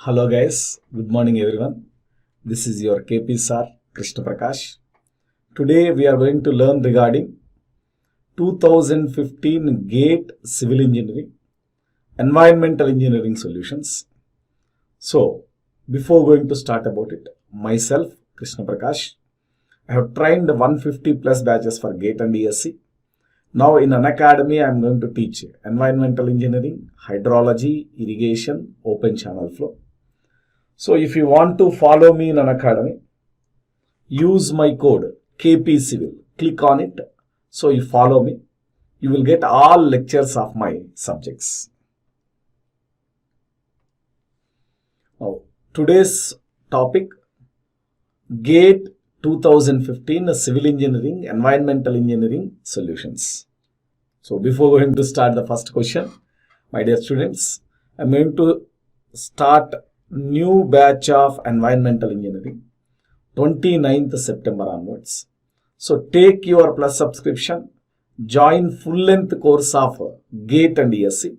Hello guys, good morning everyone. This is your KP sir Krishna Prakash. Today we are going to learn regarding 2015 GATE Civil Engineering, Environmental Engineering Solutions. So, before going to start about it, myself Krishna Prakash, I have trained 150 plus batches for GATE and ESC. Now in Unacademy, I am going to teach Environmental Engineering, Hydrology, Irrigation, Open Channel Flow. So if you want to follow me in Unacademy, use my code KP Civil. Click on it. So you follow me. You will get all lectures of my subjects. Now today's topic, GATE 2015 Civil Engineering, Environmental Engineering Solutions. So before going to start the first question, my dear students, I am going to start new batch of Environmental Engineering 29th September onwards. So take your plus subscription, join full length course of GATE and ESC.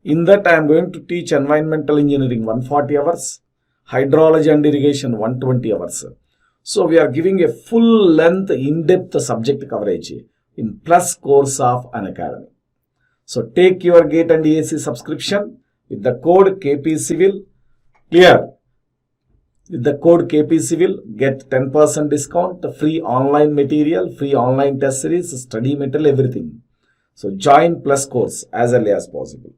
In that I am going to teach Environmental Engineering 140 hours, Hydrology and Irrigation 120 hours. So we are giving a full length in-depth subject coverage in plus course of Unacademy. So take your GATE and ESC subscription with the code KP Civil. Clear? With the code KP Civil, get 10% discount, free online material, free online test series, study material, everything. So join plus course as early as possible.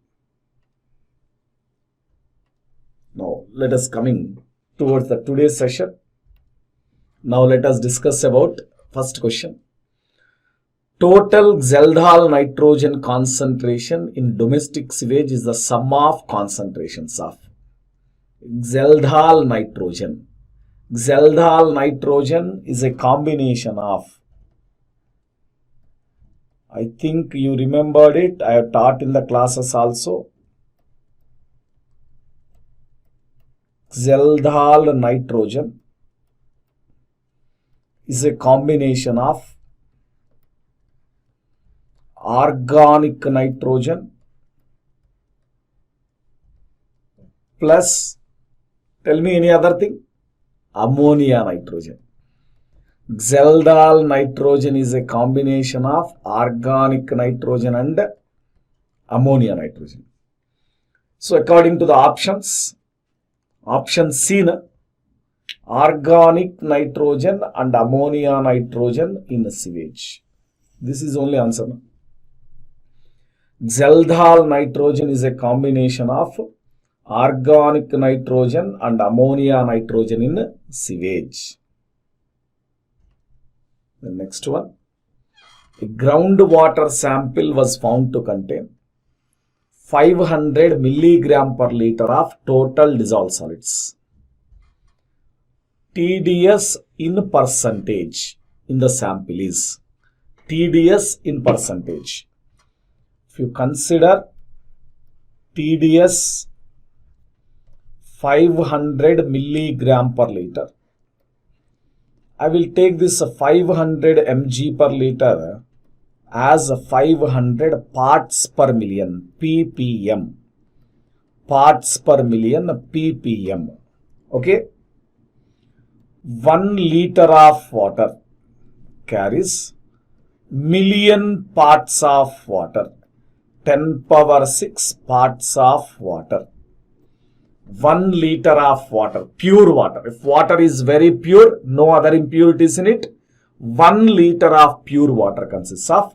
Now let us coming towards the today's session. Now let us discuss about first question. Total Zeldal nitrogen concentration in domestic sewage is the sum of concentrations of Zeldal nitrogen. Zeldal nitrogen is a combination of, I think you remembered it, I have taught in the classes also. Zeldal nitrogen is a combination of organic nitrogen plus, tell me any other thing, ammonia nitrogen. Zeldal nitrogen is a combination of organic nitrogen and ammonia nitrogen. So according to the options, option C, organic nitrogen and ammonia nitrogen in sewage. This is only answer. Zeldal nitrogen is a combination of organic nitrogen and ammonia nitrogen in sewage. The next one, a groundwater sample was found to contain 500 milligram per liter of total dissolved solids. TDS in percentage in the sample is TDS in percentage. If you consider TDS 500 milligram per liter, I will take this 500 mg per liter as 500 parts per million ppm. Parts per million ppm. Okay. 1 liter of water carries million parts of water. 10 power 6 parts of water. 1 liter of water, pure water. If water is very pure, no other impurities in it, 1 liter of pure water consists of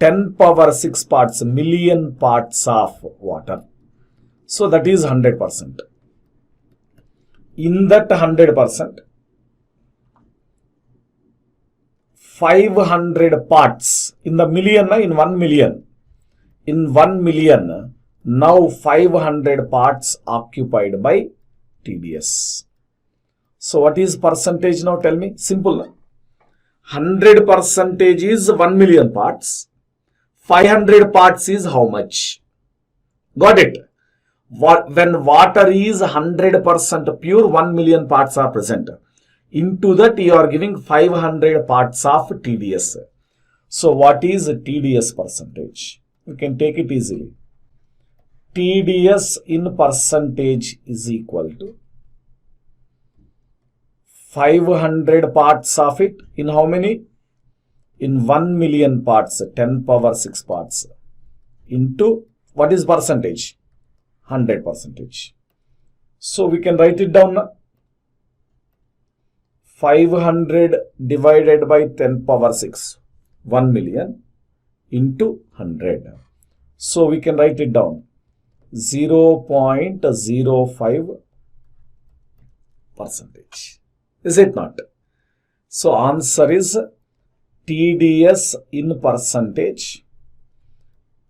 10 power 6 parts, million parts of water. So that is 100%. In that 100%, 500 parts in the million, in 1 million. In 1 million, now 500 parts occupied by TDS. So what is percentage now? Tell me. Simple. 100% is 1 million parts. 500 parts is how much? Got it? When water is 100% pure, 1 million parts are present. Into that you are giving 500 parts of TDS. So what is TDS percentage? You can take it easily. TDS in percentage is equal to 500 parts of it in how many? In 1 million parts, 10 power 6 parts into what is percentage? 100%. So we can write it down now. 500 divided by 10 power 6, 1 million into 100. So we can write it down 0.05%. Is it not? So answer is TDS in percentage.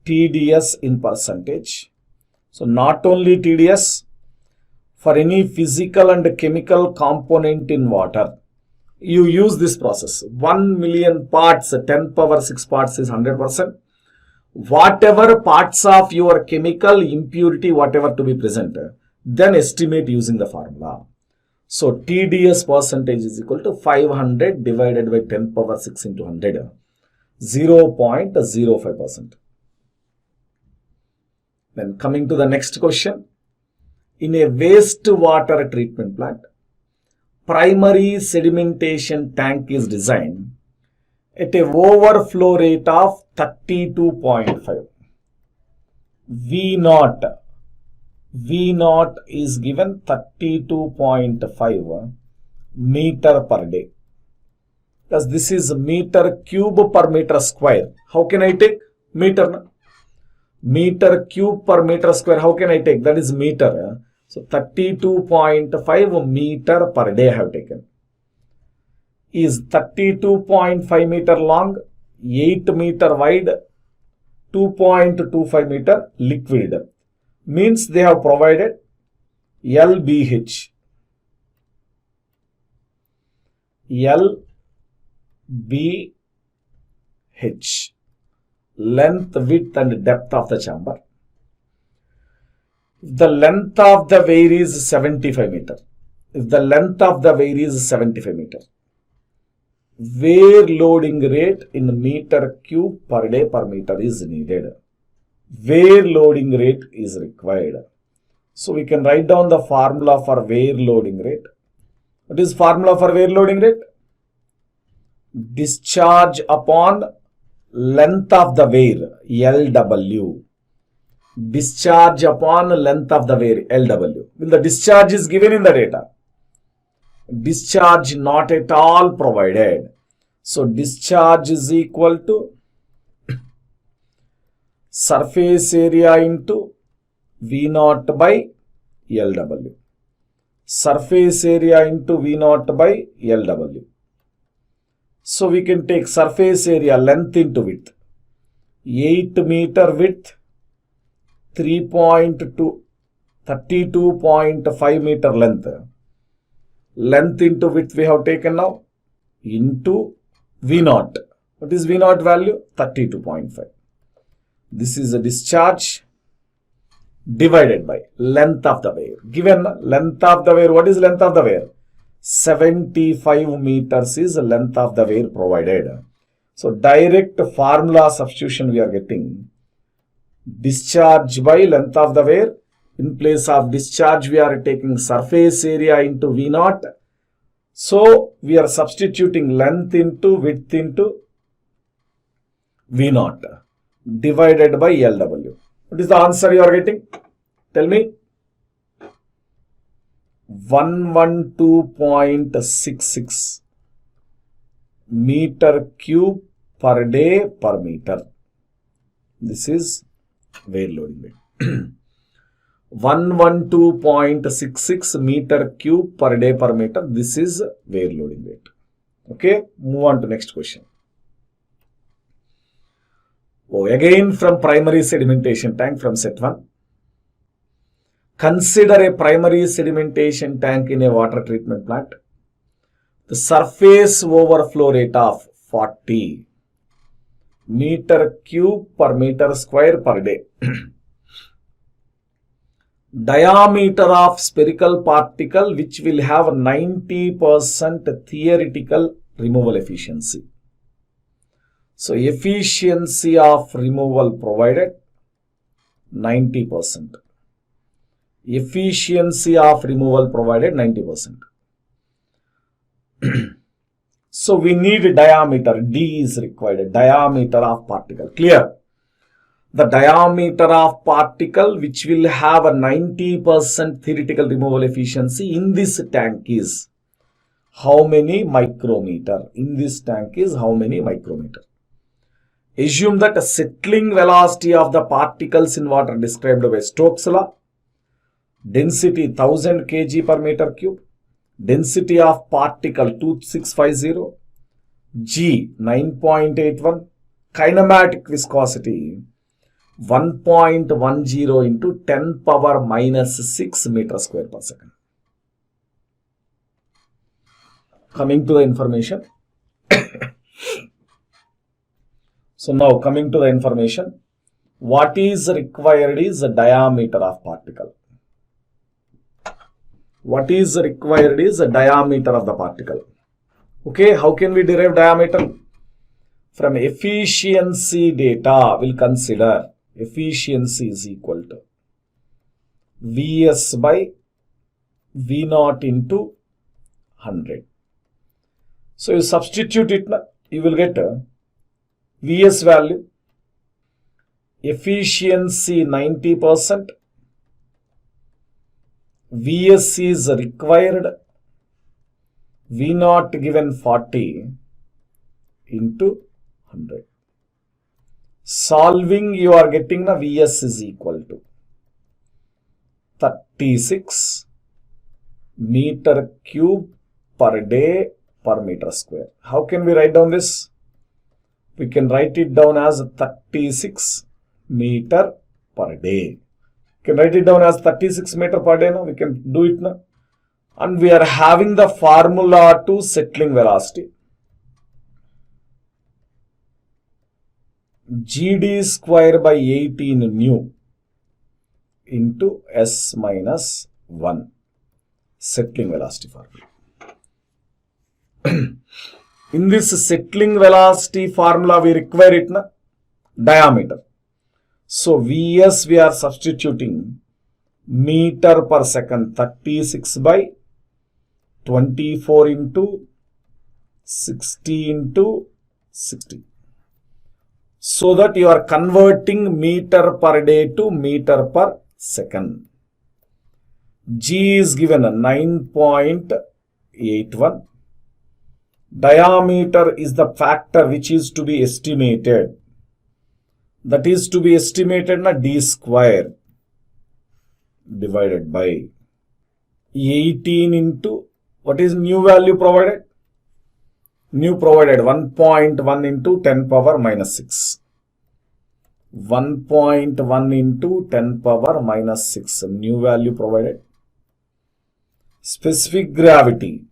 TDS in percentage. So not only TDS, for any physical and chemical component in water, you use this process. 1 million parts, 10 power 6 parts is 100%. Whatever parts of your chemical impurity, whatever to be present, then estimate using the formula. So TDS percentage is equal to 500 divided by 10 power 6 into 100, 0.05%. Then coming to the next question. In a wastewater treatment plant, primary sedimentation tank is designed at a overflow rate of 32.5. V0 is given 32.5 meter per day. Because this is meter cube per meter square. How can I take meter? Meter cube per meter square. How can I take? That is meter. So 32.5 meter per day I have taken. Is 32.5 meter long, 8 meter wide, 2.25 meter liquid. Means they have provided LBH. LBH. Length, width and depth of the chamber. If the length of the weir is 75 meter. If the length of the weir is 75 meter. Weir loading rate in meter cube per day per meter is needed. Weir loading rate is required. So we can write down the formula for weir loading rate. What is formula for weir loading rate? Discharge upon length of the weir, LW. Discharge upon length of the weir, LW. Well, the discharge is given in the data. Discharge not at all provided. So discharge is equal to surface area into V0 by LW. Surface area into V0 by LW. So we can take surface area length into width. 8 meter width, 32.5 meter length. Length into width we have taken now into V0. What is V0 value? 32.5. This is a discharge divided by length of the weir. Given length of the weir, what is length of the weir? 75 meters is the length of the weir provided. So direct formula substitution we are getting. Discharge by length of the weir. In place of discharge we are taking surface area into V0. So we are substituting length into width into V0 divided by LW. What is the answer you are getting? Tell me. 112.66 meter cube per day per meter. This is weir loading rate. 112.66 meter cube per day per meter. This is weir loading rate. Okay, move on to next question. Oh, again from primary sedimentation tank from set 1. Consider a primary sedimentation tank in a water treatment plant. The surface overflow rate of 40 meter cube per meter square per day. Diameter of spherical particle which will have 90% theoretical removal efficiency. So efficiency of removal provided 90%. Efficiency of removal provided 90%. So we need diameter. D is required. Diameter of particle. Clear? The diameter of particle which will have a 90% theoretical removal efficiency in this tank is how many micrometer? In this tank is how many micrometer? Assume that a settling velocity of the particles in water described by Stokes law. Density 1000 kg per meter cube. Density of particle 2650. G 9.81. Kinematic viscosity 1.10 into 10 power minus 6 meter square per second. Coming to the information. So now coming to the information. What is required is the diameter of particle. What is required is the diameter of the particle. Okay, how can we derive diameter? From efficiency data, we'll consider efficiency is equal to Vs by V0 into 100. So you substitute it, you will get a Vs value, efficiency 90%, Vs is required, V0 given 40 into 100. Solving, you are getting the Vs is equal to 36 meter cube per day per meter square. How can we write down this? We can write it down as 36 meter per day. We can write it down as 36 meter per day now. We can do it now. And we are having the formula to settling velocity. GD square by 18 nu into S minus 1. Settling velocity formula. In this settling velocity formula, we require it na diameter. So Vs we are substituting meter per second, 36 by 24 into 60 into 60. So that you are converting meter per day to meter per second. G is given a 9.81. Diameter is the factor which is to be estimated. That is to be estimated na D square divided by 18 into, what is new value provided? New provided 1.1 into 10 power minus 6. 1.1 into 10 power minus 6. New value provided. Specific gravity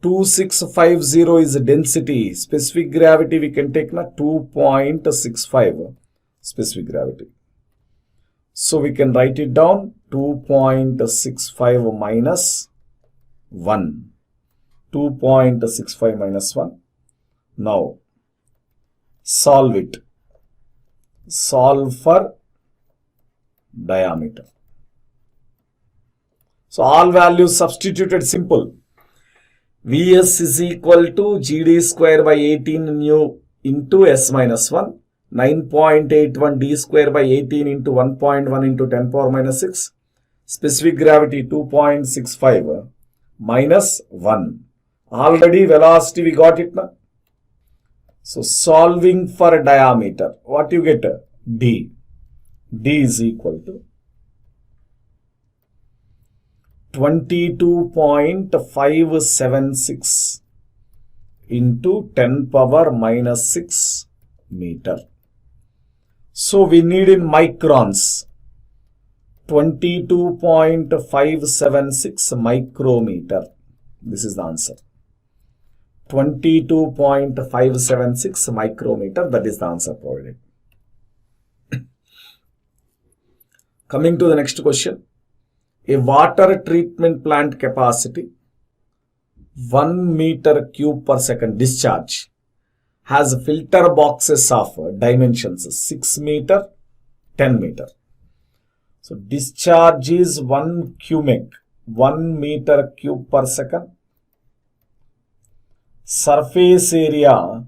2650 is density. Specific gravity we can take na 2.65 specific gravity. So we can write it down 2.65 minus 1. 2.65 minus 1. Now solve it. Solve for diameter. So all values substituted, simple. Vs is equal to GD square by 18 nu into S minus 1. 9.81 D square by 18 into 1.1 into 10 power minus 6. Specific gravity 2.65 minus 1. Already velocity we got it now. So solving for diameter, what you get? D. D is equal to 22.576 into 10 power minus 6 meter. So we need in microns 22.576 micrometer. This is the answer. 22.576 micrometer, that is the answer provided. Coming to the next question. A water treatment plant capacity 1 meter cube per second discharge has filter boxes of dimensions 6 meter, 10 meter. So discharge is 1 cubic, 1 meter cube per second. Surface area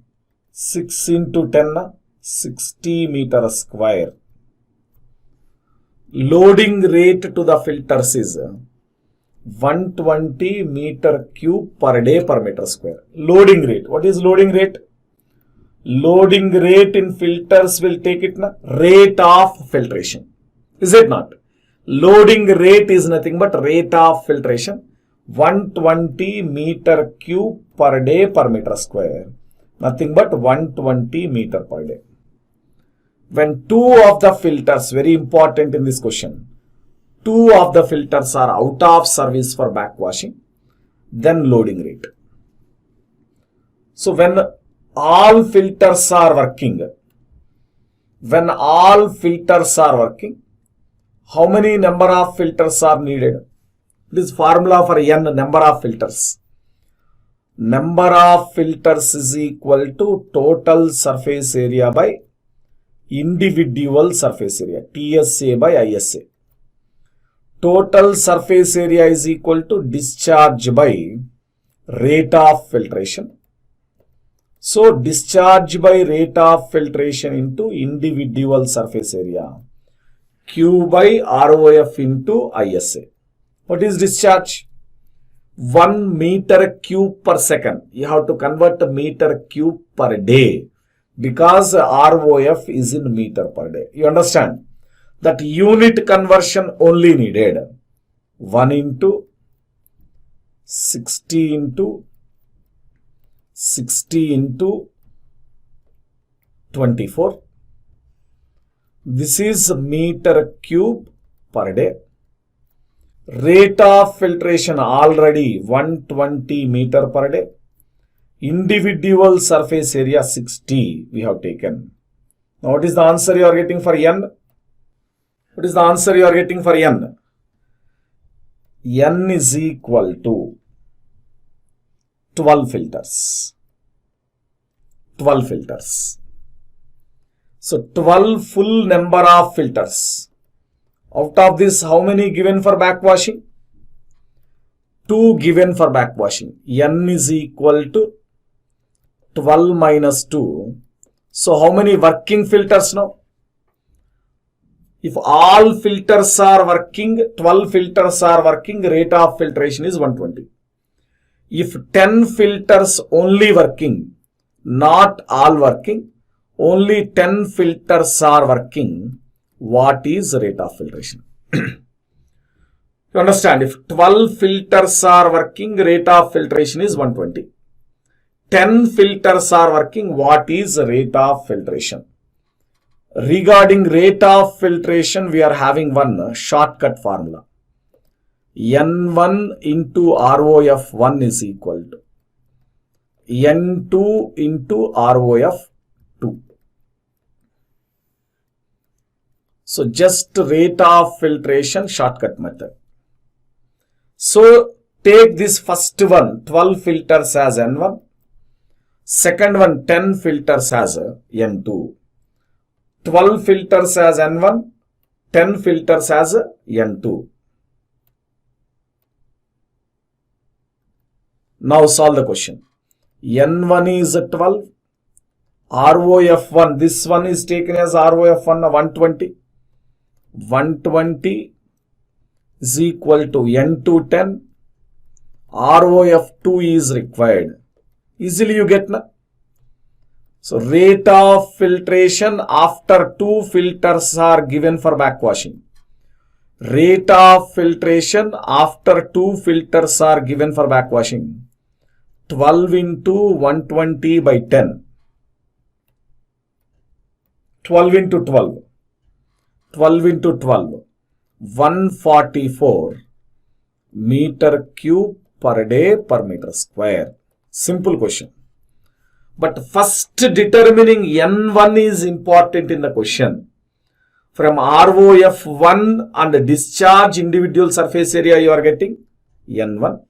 6 into 10, 60 meter square. Loading rate to the filters is 120 meter cube per day per meter square. Loading rate. What is loading rate? Loading rate in filters will take it na? Rate of filtration. Is it not? Loading rate is nothing but rate of filtration. 120 meter cube per day per meter square. Nothing but 120 meter per day. When two of the filters, very important in this question, two of the filters are out of service for backwashing, then loading rate. So when all filters are working, how many number of filters are needed? This formula for n, number of filters. Number of filters is equal to total surface area by individual surface area, TSA by ISA. Total surface area is equal to discharge by rate of filtration. So discharge by rate of filtration into individual surface area. Q by ROF into ISA. What is discharge? 1 meter cube per second. You have to convert a meter cube per day because ROF is in meter per day. You understand? That unit conversion only needed 1 into 60 into 60 into 24. This is meter cube per day. Rate of filtration already 120 meter per day. Individual surface area 60 we have taken. Now what is the answer you are getting for n? What is the answer you are getting for n? N is equal to 12 filters. 12 filters. So 12 full number of filters. Out of this, how many given for backwashing? 2 given for backwashing. N is equal to 12 minus 2. So how many working filters now? If all filters are working, 12 filters are working, rate of filtration is 120. If 10 filters only working, not all working, only 10 filters are working, what is rate of filtration? You understand? If 12 filters are working, rate of filtration is 120. 10 filters are working, what is rate of filtration? Regarding rate of filtration, we are having one shortcut formula. N1 into ROF1 is equal to N2 into ROF2. So just rate of filtration shortcut method. So take this first one, 12 filters as N1. Second one, 10 filters as N2. 12 filters as N1, 10 filters as N2. Now solve the question. N1 is 12. ROF1, this one is taken as ROF1 120. 120 is equal to N2 10. ROF2 is required. Easily you get na? So rate of filtration after 2 filters are given for backwashing. Rate of filtration after 2 filters are given for backwashing. 12 into 120 by 10. 12 into 12. 12 into 12. 144 meter cube per day per meter square. Simple question. But first determining N1 is important in the question. From ROF1 and discharge individual surface area you are getting N1.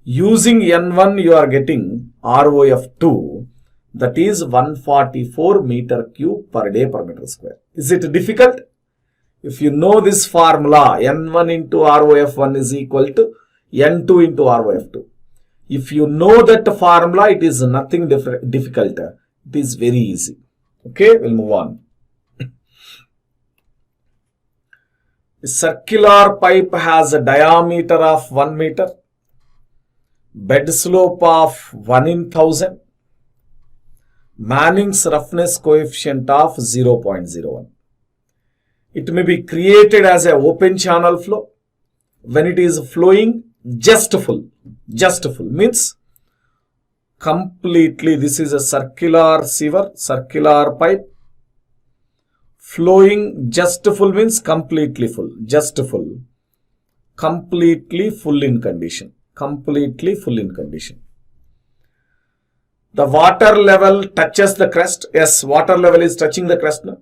Using N1 you are getting ROF2, that is 144 meter cube per day per meter square. Is it difficult? If you know this formula, N1 into ROF1 is equal to N2 into ROF2. If you know that formula, it is nothing difficult. It is very easy. Okay, we'll move on. A circular pipe has a diameter of 1 meter, bed slope of 1 in 1000, Manning's roughness coefficient of 0.01. It may be created as an open channel flow when it is flowing just full. Just full means completely. This is a circular sieve, circular pipe. Flowing just full means completely full. Just full. Completely full in condition. Completely full in condition. The water level touches the crest. Yes, water level is touching the crest now.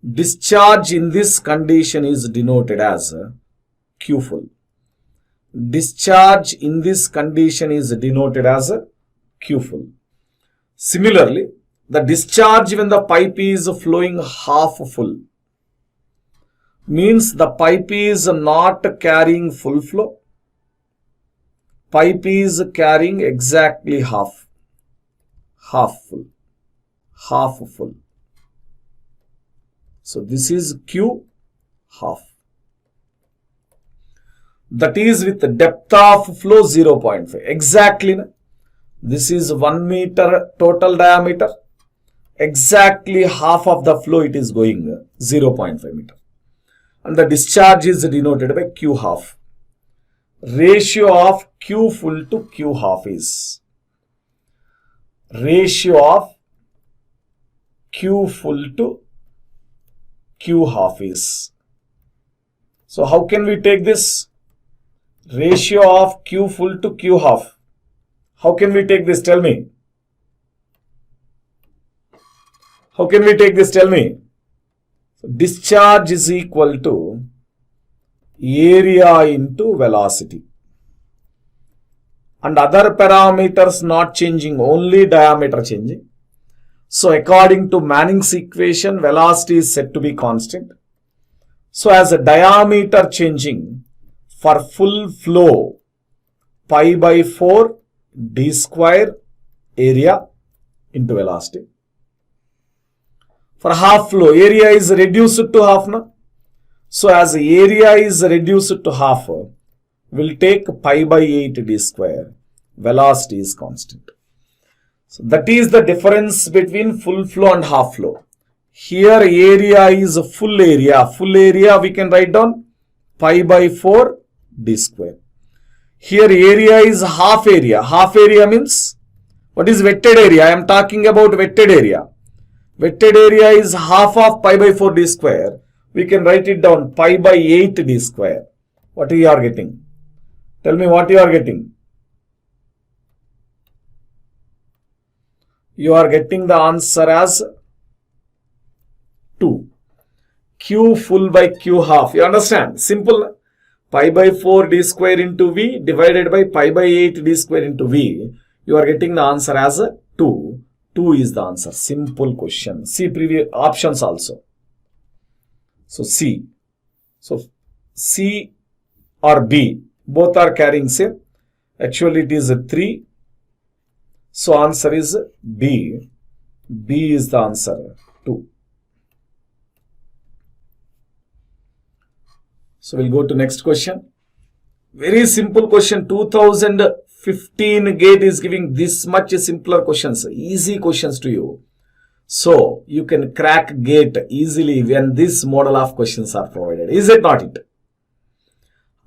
Discharge in this condition is denoted as Q full. Discharge in this condition is denoted as Q full. Similarly, the discharge when the pipe is flowing half full means the pipe is not carrying full flow. Pipe is carrying exactly half full. Half full. So this is Q half. That is with the depth of flow 0.5. Exactly. This is 1 meter total diameter. Exactly half of the flow it is going 0.5 meter. And the discharge is denoted by Q half. Ratio of Q full to Q half is ratio of Q full to Q half is. So how can we take this? Ratio of Q full to Q half. How can we take this? Tell me. How can we take this? Tell me. So discharge is equal to area into velocity. And other parameters not changing, only diameter changing. So according to Manning's equation, velocity is said to be constant. So as a diameter changing for full flow, pi by 4 d square area into velocity. For half flow, area is reduced to half now. So as area is reduced to half, we'll take pi by 8 d square. Velocity is constant. So that is the difference between full flow and half flow. Here area is full area. Full area we can write down pi by 4 d square. Here area is half area. Half area means what is wetted area? I am talking about wetted area. Wetted area is half of pi by 4 d square. We can write it down pi by 8 d square. What you are getting? Tell me what you are getting. You are getting the answer as 2. Q full by Q half. You understand? Simple. Pi by 4 d square into V divided by pi by 8 d square into V. You are getting the answer as 2. 2 is the answer. Simple question. See previous options also. So C. So C or B. Both are carrying same. Actually it is 3. So answer is B. B is the answer. 2. So we'll go to next question. Very simple question. 2015 GATE is giving this much simpler questions. Easy questions to you. So you can crack GATE easily when this model of questions are provided. Is it not it?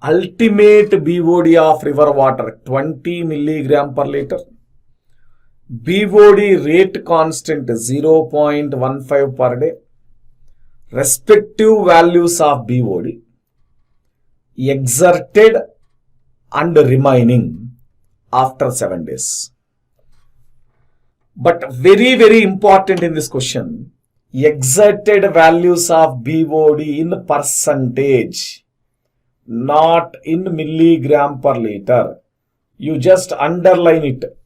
Ultimate BOD of river water 20 milligram per liter. BOD rate constant 0.15 per day. Respective values of BOD exerted and remaining after 7 days. But very important in this question, exerted values of BOD in percentage, not in milligram per liter. You just underline it.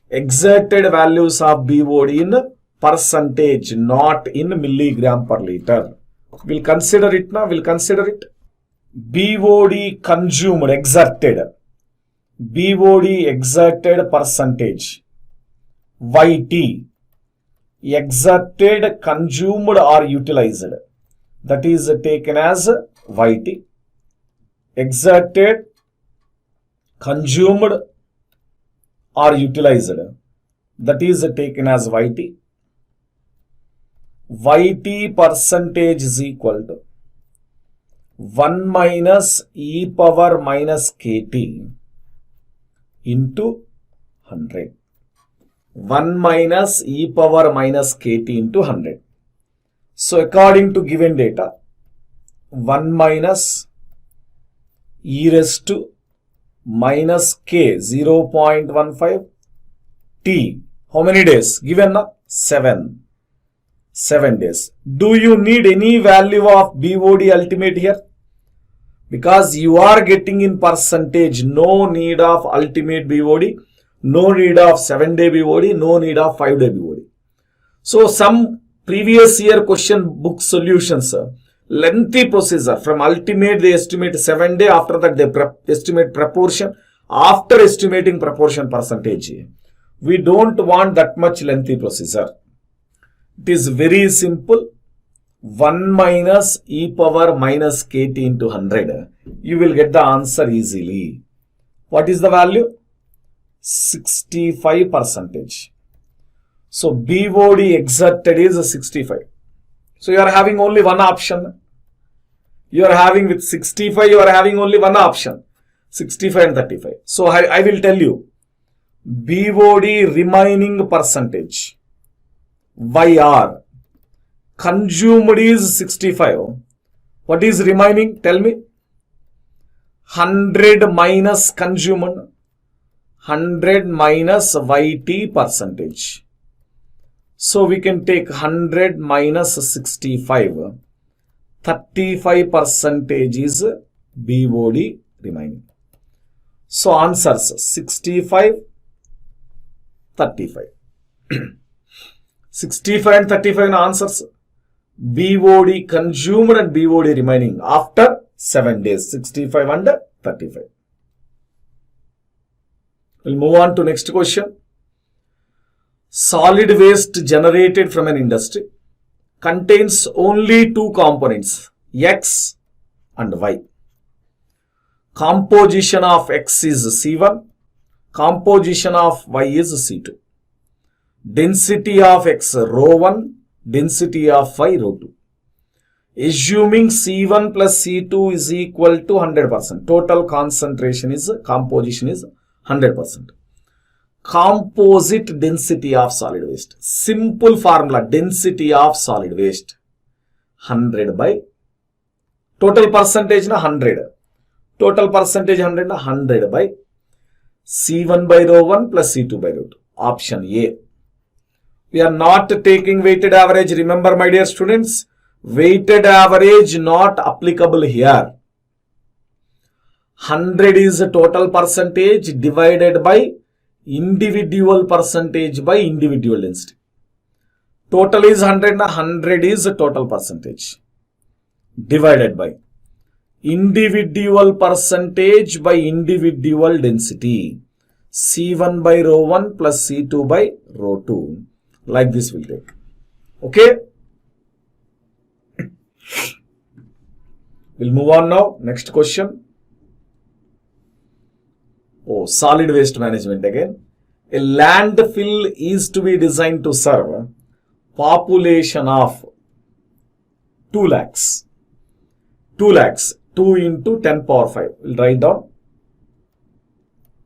Exerted values of BOD in percentage, not in milligram per liter. We'll consider it now. We'll consider it. BOD consumed, exerted. BOD exerted percentage. YT. Exerted, consumed or utilized. That is taken as YT. Exerted, consumed or utilized. That is taken as YT. YT percentage is equal to 1 minus e power minus kt into 100. 1 minus e power minus kt into 100. So according to given data, 1 minus e raised to minus k 0.15 t. How many days? Given na? 7 days. Do you need any value of BOD ultimate here? Because you are getting in percentage, no need of ultimate BOD, no need of 7-day BOD, no need of 5-day BOD. So some previous year question book solutions, lengthy procedure. From ultimate they estimate 7-day, after that they estimate proportion, after estimating proportion percentage. We don't want that much lengthy procedure. It is very simple. 1 minus e power minus kt into 100. You will get the answer easily. What is the value? 65 percentage. So BOD exerted is 65. So you are having only one option. You are having with 65, you are having only one option. 65 and 35. So I will tell you. BOD remaining percentage. YR. Consumed is 65. What is remaining? Tell me. 100 minus consumed. 100 minus YT percentage. So we can take 100 minus 65. 35 percentage is BOD remaining. So answers 65, 35. 65 and 35 answers. BOD consumed and BOD remaining after 7 days. 65 and 35. We'll move on to next question. Solid waste generated from an industry contains only two components, X and Y. Composition of X is C1. Composition of Y is C2. Density of X rho 1. Density of Y rho 2. Assuming C1 plus C2 is equal to 100%. Total concentration is, composition is 100%. Composite density of solid waste. Simple formula, density of solid waste. 100 by, total percentage na 100. Total percentage 100 na 100 by C1 by rho 1 plus C2 by rho 2. Option A. We are not taking weighted average. Remember my dear students, weighted average not applicable here. 100 is the total percentage divided by individual percentage by individual density. Total is 100, 100 is the total percentage divided by individual percentage by individual density. C1 by rho 1 plus C2 by rho 2. Like this will take. Okay. We'll move on now. Next question. Oh, solid waste management again. A landfill is to be designed to serve population of 2 lakhs. 2 lakhs. 2 into 10 power 5. We'll write down.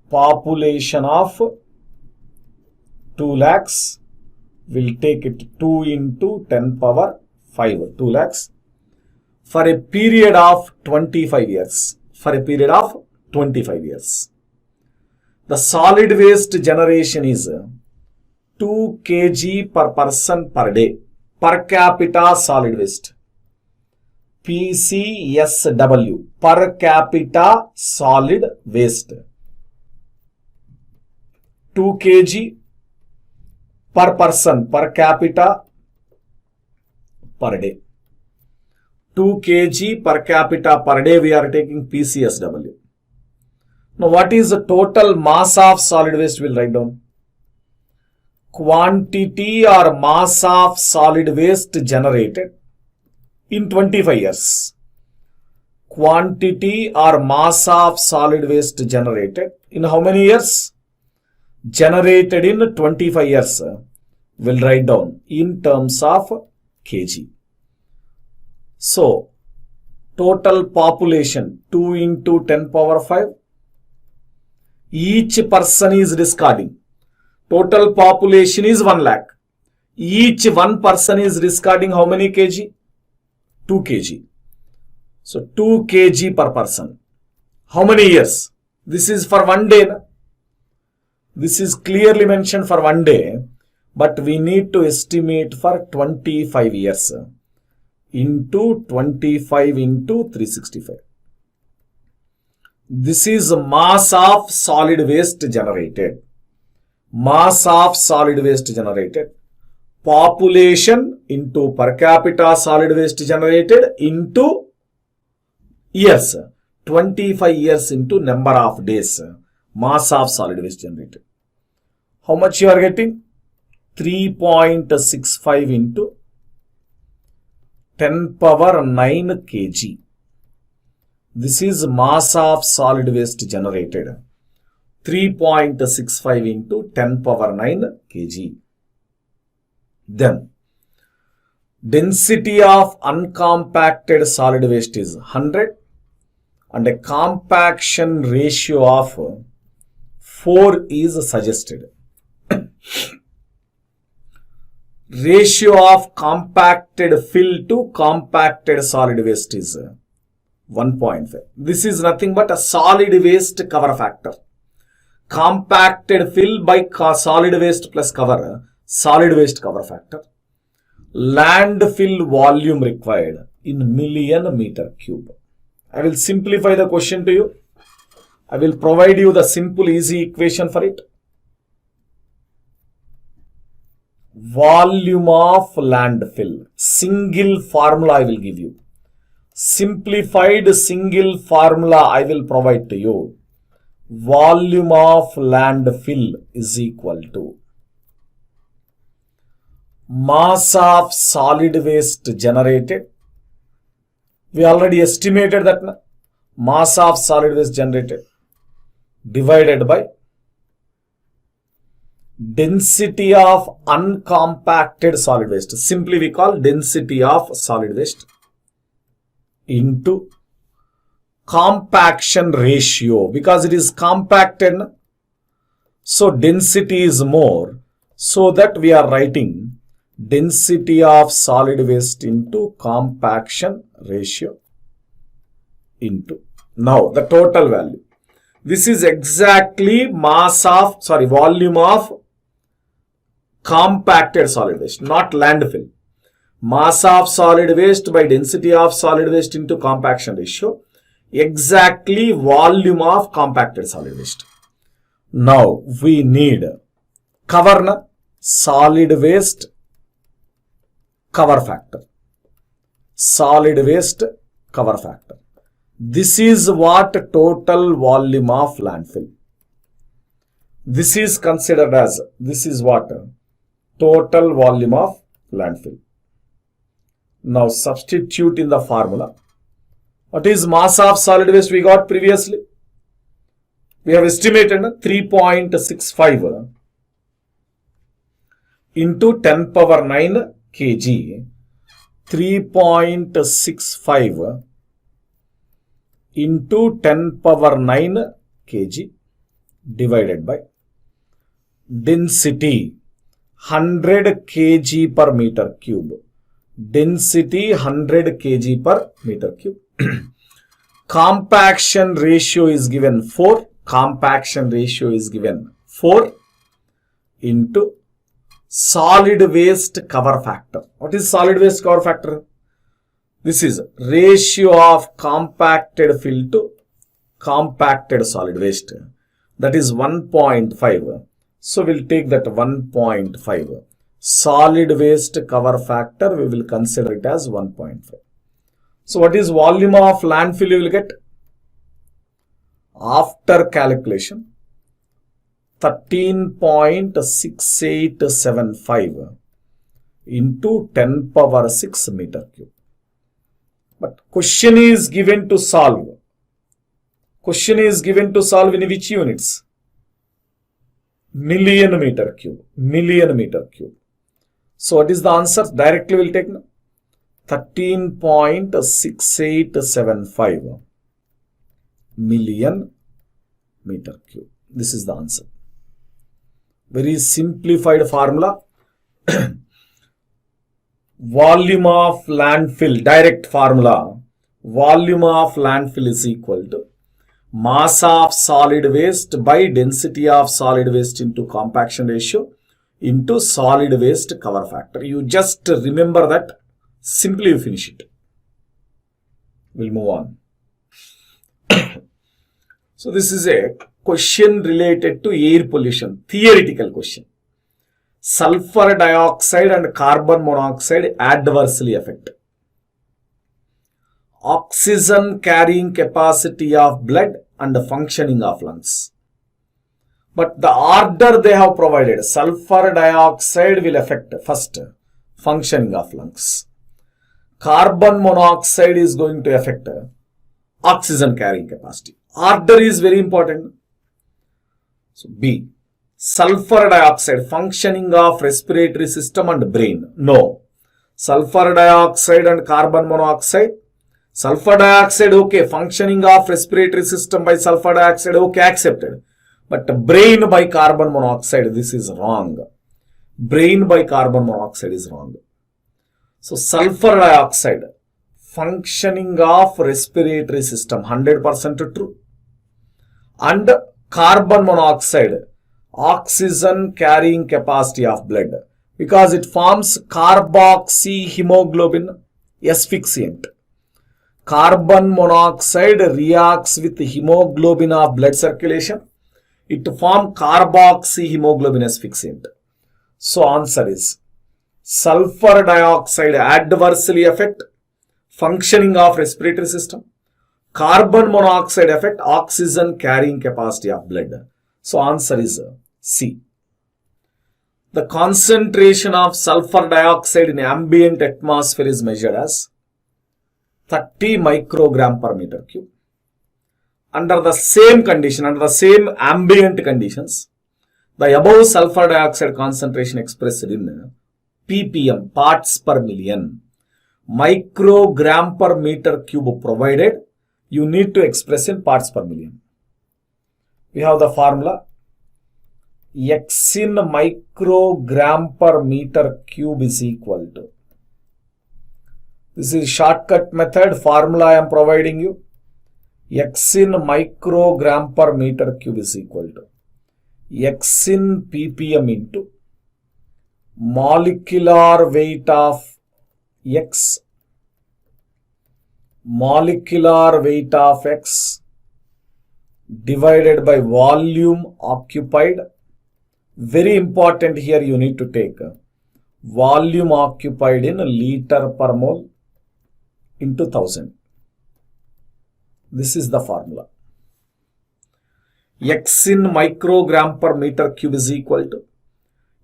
Population of 2 lakhs. We'll take it 2 into 10 power 5. 2 lakhs. For a period of 25 years. For a period of 25 years. The solid waste generation is 2 kg per person per day. Per capita solid waste. PCSW. Per capita solid waste. 2 kg per person per capita per day. 2 kg per capita per day we are taking PCSW. Now what is the total mass of solid waste? We'll write down. Quantity or mass of solid waste generated in 25 years. Quantity or mass of solid waste generated in how many years? Generated in 25 years. We'll write down in terms of kg. So, total population 2 into 10 power 5. Each person is discarding. Total population is 1 lakh. Each one person is discarding how many kg? 2 kg. So 2 kg per person. How many years? This is for 1 day. This is clearly mentioned for 1 day. But we need to estimate for 25 years. Into 25 into 365. This is mass of solid waste generated. Mass of solid waste generated. Population into per capita solid waste generated into years. 25 years into number of days. Mass of solid waste generated. How much you are getting? 3.65 into 10 power 9 kg. This is mass of solid waste generated. 3.65 into 10 power 9 kg. Then, density of uncompacted solid waste is 100 and a compaction ratio of 4 is suggested. Ratio of compacted fill to compacted solid waste is 1.5. This is nothing but a solid waste cover factor. Compacted fill by solid waste plus cover, solid waste cover factor. Landfill volume required in million meter cube. I will simplify the question to you. I will provide you the simple easy equation for it. Volume of landfill. Single formula I will give you. Simplified single formula I will provide to you. Volume of landfill is equal to mass of solid waste generated. We already estimated that mass of solid waste generated divided by density of uncompacted solid waste. Simply we call density of solid waste into compaction ratio, because it is compacted. So density is more. So that we are writing density of solid waste into compaction ratio into. Now the total value. This is exactly volume of compacted solid waste, not landfill. Mass of solid waste by density of solid waste into compaction ratio. Exactly volume of compacted solid waste. Now we need cover solid waste cover factor. Solid waste cover factor. This is what total volume of landfill. This is considered as, this is what total volume of landfill. Now substitute in the formula. What is mass of solid waste we got previously? We have estimated 3.65 into 10 power 9 kg. 3.65 into 10 power 9 kg divided by density 100 kg per meter cube. Density 100 kg per meter cube. Compaction ratio is given 4. Compaction ratio is given 4 into solid waste cover factor. What is solid waste cover factor? This is ratio of compacted fill to compacted solid waste. That is 1.5. So we'll take that 1.5. Solid waste cover factor, we will consider it as 1.5. So what is volume of landfill you will get? After calculation, 13.6875 into 10 power 6 meter cube. But question is given to solve. Question is given to solve in which units? Million meter cube. Million meter cube. So what is the answer? Directly we'll take 13.6875 million meter cube. This is the answer. Very simplified formula. Volume of landfill, direct formula. Volume of landfill is equal to mass of solid waste by density of solid waste into compaction ratio into solid waste cover factor. You just remember that. Simply you finish it. We'll move on. So this is a question related to air pollution, theoretical question. Sulfur dioxide and carbon monoxide adversely affect oxygen carrying capacity of blood and functioning of lungs. But the order they have provided, sulfur dioxide will affect first functioning of lungs. Carbon monoxide is going to affect oxygen carrying capacity. Order is very important. So B, sulfur dioxide, functioning of respiratory system and brain. No. Sulfur dioxide and carbon monoxide. Sulfur dioxide, okay. Functioning of respiratory system by sulfur dioxide, okay, accepted. But brain by carbon monoxide, this is wrong. Brain by carbon monoxide is wrong. So sulfur dioxide, functioning of respiratory system, 100% true. And carbon monoxide, oxygen carrying capacity of blood, because it forms carboxyhemoglobin asphyxiant. Carbon monoxide reacts with hemoglobin of blood circulation. It forms carboxyhemoglobin asphyxiant. So answer is sulfur dioxide adversely affect functioning of respiratory system. Carbon monoxide affect oxygen carrying capacity of blood. So answer is C. The concentration of sulfur dioxide in ambient atmosphere is measured as 30 microgram per meter cube. Under the same condition, under the same ambient conditions, the above sulfur dioxide concentration expressed in ppm, parts per million, microgram per meter cube provided, you need to express in parts per million. We have the formula X in microgram per meter cube is equal to, this is shortcut method, formula I am providing you. X in microgram per meter cube is equal to X in ppm into molecular weight of X, molecular weight of X divided by volume occupied. Very important here, you need to take volume occupied in liter per mole into 1000. This is the formula. X in microgram per meter cube is equal to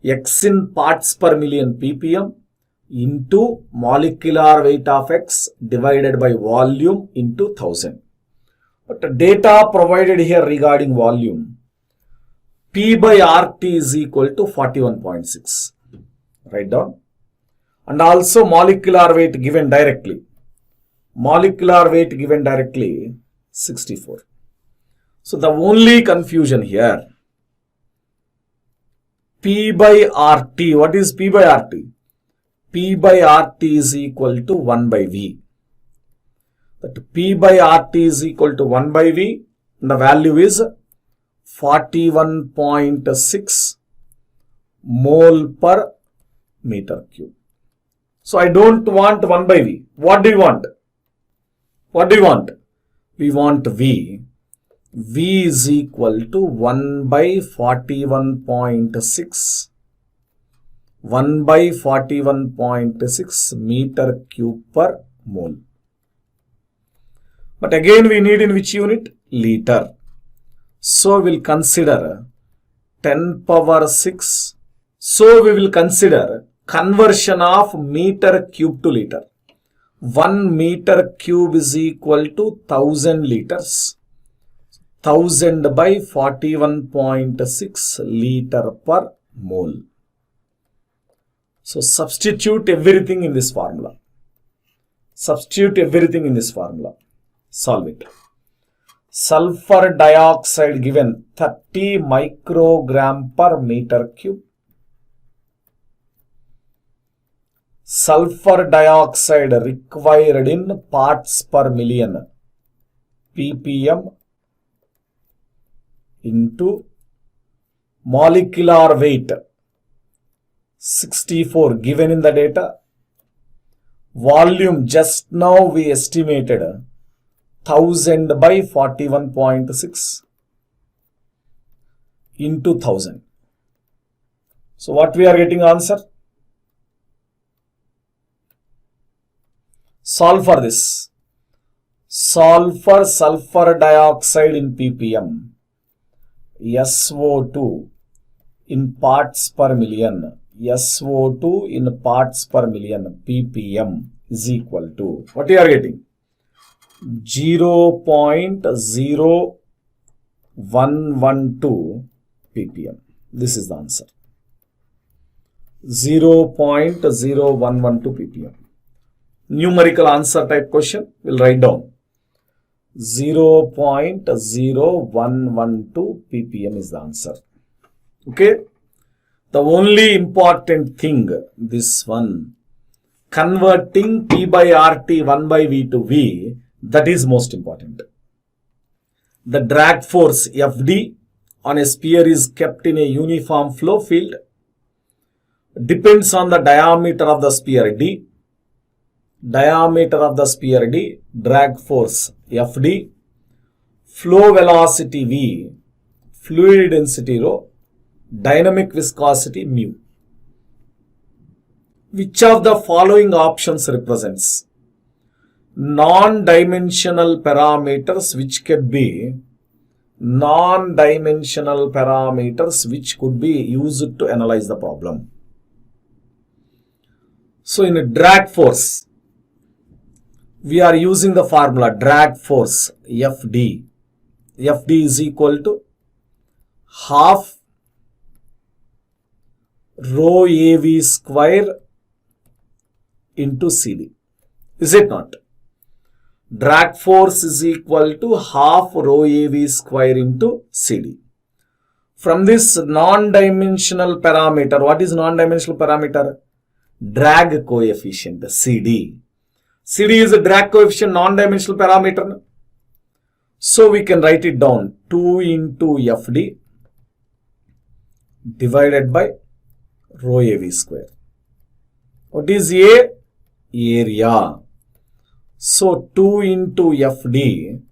X in parts per million ppm into molecular weight of X divided by volume into 1000. But the data provided here regarding volume, P by RT is equal to 41.6. Write down. And also molecular weight given directly. Molecular weight given directly 64. So the only confusion here, P by RT, what is P by RT? P by RT is equal to 1 by V. That P by RT is equal to 1 by V, and the value is 41.6 mole per meter cube. So I don't want 1 by V. What do you want? What do you want? We want V. V is equal to 1 by 41.6. 1 by 41.6 meter cube per mole. But again we need in which unit? Liter. So we'll consider 10 power 6. So we will consider conversion of meter cube to liter. 1 meter cube is equal to 1000 liters. 1000 by 41.6 liter per mole. So substitute everything in this formula. Substitute everything in this formula. Solve it. Sulfur dioxide given 30 microgram per meter cube. Sulfur dioxide required in parts per million, ppm, into molecular weight 64 given in the data. Volume just now we estimated 1000 by 41.6 into 1000. So what we are getting answer? Solve for this. Solve for sulfur dioxide in ppm. SO2 in parts per million. SO2 in parts per million, ppm, is equal to, what you are getting? 0.0112 ppm. This is the answer. 0.0112 ppm. Numerical answer type question, we'll write down. 0.0112 ppm is the answer. Okay. The only important thing, this one, converting P by RT 1 by V to V, that is most important. The drag force Fd on a sphere is kept in a uniform flow field. Depends on the diameter of the sphere D. Diameter of the sphere D, drag force Fd, flow velocity V, fluid density rho, dynamic viscosity mu. Which of the following options represents non-dimensional parameters which could be which could be used to analyze the problem? So in a drag force, we are using the formula drag force Fd. Fd is equal to half rho AV square into CD. Is it not? Drag force is equal to half rho AV square into CD. From this non-dimensional parameter, what is non-dimensional parameter? Drag coefficient, CD. CD is a drag coefficient, non-dimensional parameter. So we can write it down, 2 into Fd divided by rho AV square. What is A? Area. So 2 into Fd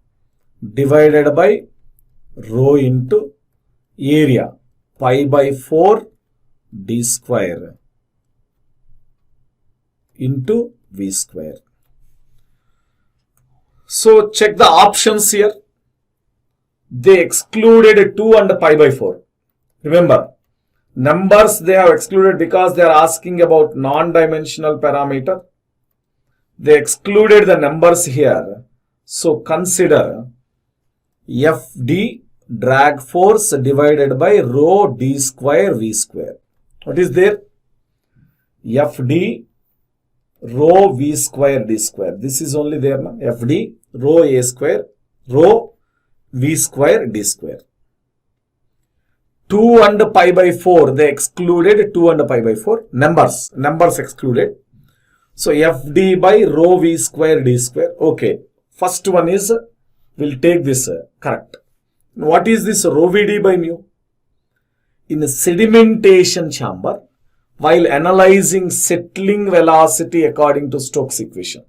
divided by rho into area, pi by 4 d square into V square. So check the options here. They excluded 2 and pi by 4. Remember, numbers they have excluded because they are asking about non-dimensional parameter. They excluded the numbers here. So consider Fd drag force divided by rho d square V square. What is there? Fd rho V square d square. This is only there now. Fd rho A square rho V square d square. 2 and pi by 4, they excluded 2 and pi by 4. Numbers excluded. So Fd by rho V square d square. Okay. First one is, we'll take this correct. What is this rho Vd by mu? In a sedimentation chamber, while analyzing settling velocity according to Stokes equation.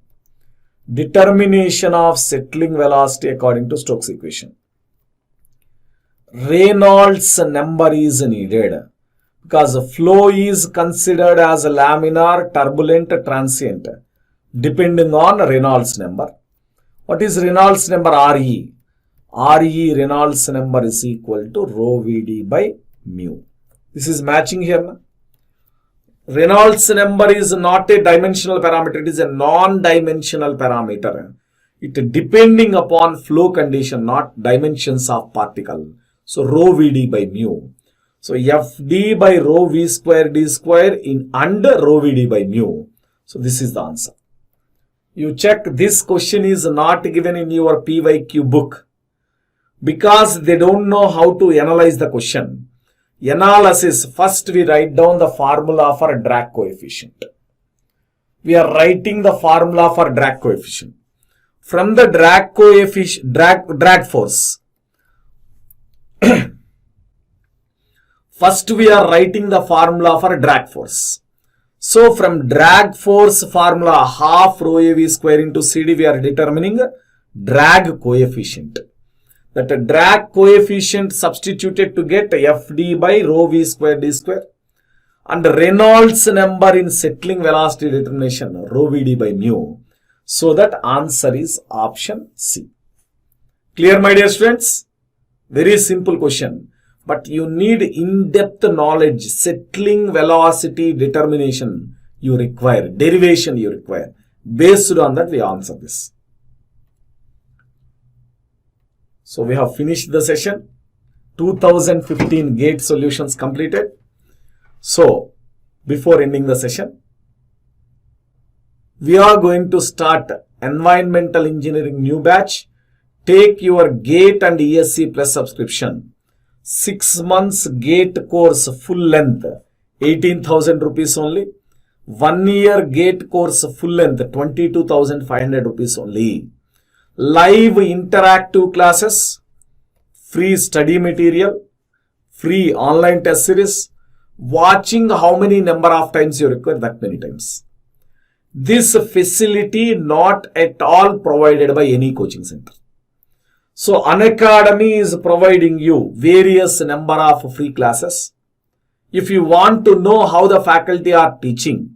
Determination of settling velocity according to Stokes equation. Reynolds number is needed because flow is considered as laminar, turbulent, transient depending on Reynolds number. What is Reynolds number? RE. RE Reynolds number is equal to rho Vd by mu. This is matching here. Na? Reynolds number is not a dimensional parameter. It is a non-dimensional parameter. It depending upon flow condition, not dimensions of particle. So rho Vd by mu. So Fd by rho V square d square in under rho Vd by mu. So this is the answer. You check, this question is not given in your PYQ book because they don't know how to analyze the question. Analysis, first we write down the formula for drag coefficient. We are writing the formula for drag coefficient. From the drag coefficient, drag force. First we are writing the formula for drag force. So from drag force formula, half rho AV square into CD, we are determining drag coefficient. That drag coefficient substituted to get Fd by rho V square d square. And Reynolds number in settling velocity determination, rho Vd by mu. So that answer is option C. Clear, my dear students? Very simple question. But you need in-depth knowledge, settling velocity determination you require, derivation you require. Based on that, we answer this. So we have finished the session. 2015 GATE solutions completed. So before ending the session, we are going to start environmental engineering new batch. Take your GATE and ESC plus subscription. 6 months GATE course full length 18,000 rupees only. 1 year GATE course full length 22,500 rupees only. Live interactive classes, free study material, free online test series, watching how many number of times you require, that many times. This facility not at all provided by any coaching center. So Unacademy is providing you various number of free classes. If you want to know how the faculty are teaching,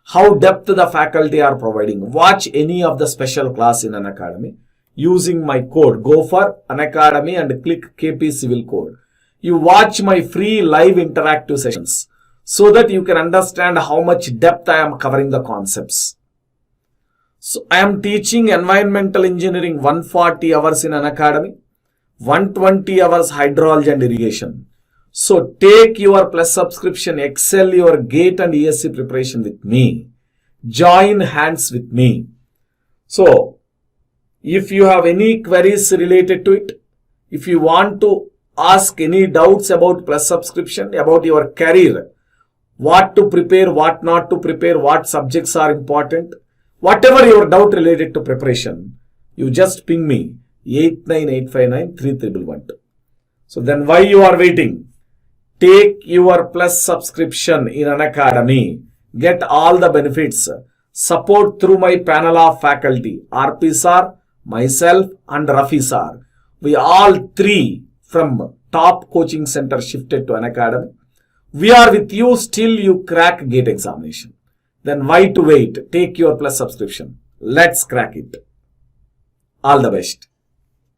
how depth the faculty are providing, watch any of the special class in Unacademy using my code. Go for Unacademy and click KP Civil code. You watch my free live interactive sessions so that you can understand how much depth I am covering the concepts. So I am teaching environmental engineering 140 hours in Unacademy, 120 hours hydrology and irrigation. So take your plus subscription, excel your GATE and ESC preparation with me. Join hands with me. So if you have any queries related to it, if you want to ask any doubts about plus subscription, about your career, what to prepare, what not to prepare, what subjects are important, whatever your doubt related to preparation, you just ping me 89859-3112. So then why you are waiting? Take your plus subscription in Unacademy. Get all the benefits. Support through my panel of faculty, RP sir, myself and Rafi sir. We all three from top coaching center shifted to Unacademy. We are with you till you crack GATE examination. Then why to wait? Take your plus subscription. Let's crack it. All the best.